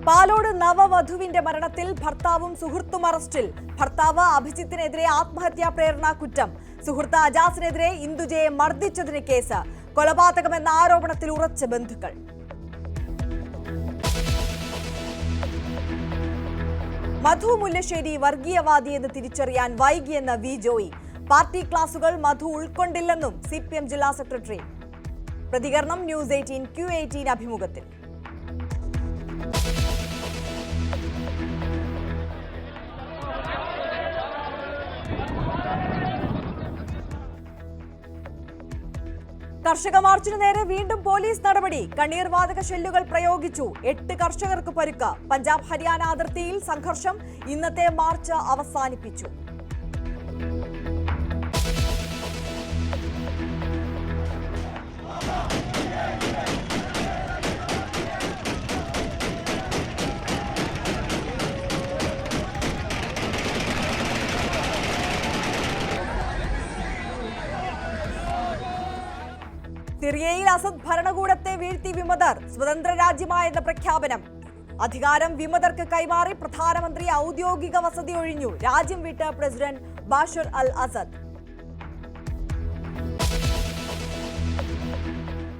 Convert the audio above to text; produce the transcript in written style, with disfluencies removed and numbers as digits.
പാലോട് നവവധുവിന്റെ മരണത്തിൽ ഭർത്താവും സുഹൃത്തും അറസ്റ്റിൽ. ഭർത്താവ് അഭിജിത്തിനെതിരെ ആത്മഹത്യാ പ്രേരണ കുറ്റം. സുഹൃത്ത് അജാസിനെതിരെ ഇന്ദുജയെ മർദ്ദിച്ചതിന് കേസ്. കൊലപാതകമെന്ന ആരോപണത്തിൽ ഉറച്ച ബന്ധുക്കൾ. മധു മുല്ലശ്ശേരി വർഗീയവാദിയെന്ന് തിരിച്ചറിയാൻ വൈകിയെന്ന് വി ജോയി. പാർട്ടി ക്ലാസുകൾ മധു ഉൾക്കൊണ്ടില്ലെന്നും CPM ജില്ലാ സെക്രട്ടറി. പ്രതികരണം ന്യൂസ് 18 Q18 അഭിമുഖത്തിൽ. കർഷക മാർച്ചിനു നേരെ വീണ്ടും പോലീസ് നടപടി. കണ്ണീർ വാതക ഷെല്ലുകൾ പ്രയോഗിച്ചു. 8 കർഷകർക്ക് പരുക്ക്. പഞ്ചാബ് ഹരിയാന അതിർത്തിയിൽ സംഘർഷം. ഇന്നത്തെ മാർച്ച് അവസാനിപ്പിച്ചു. സിറിയയിൽ അസദ് ഭരണകൂടത്തെ വീഴ്ത്തി വിമതർ. സ്വതന്ത്ര രാജ്യമായെന്ന പ്രഖ്യാപനം. അധികാരം വിമതർക്ക് കൈമാറി. പ്രധാനമന്ത്രി ഔദ്യോഗിക വസതി ഒഴിഞ്ഞു. രാജ്യം വിട്ട് പ്രസിഡന്റ് ബാഷർ അൽ അസദ്.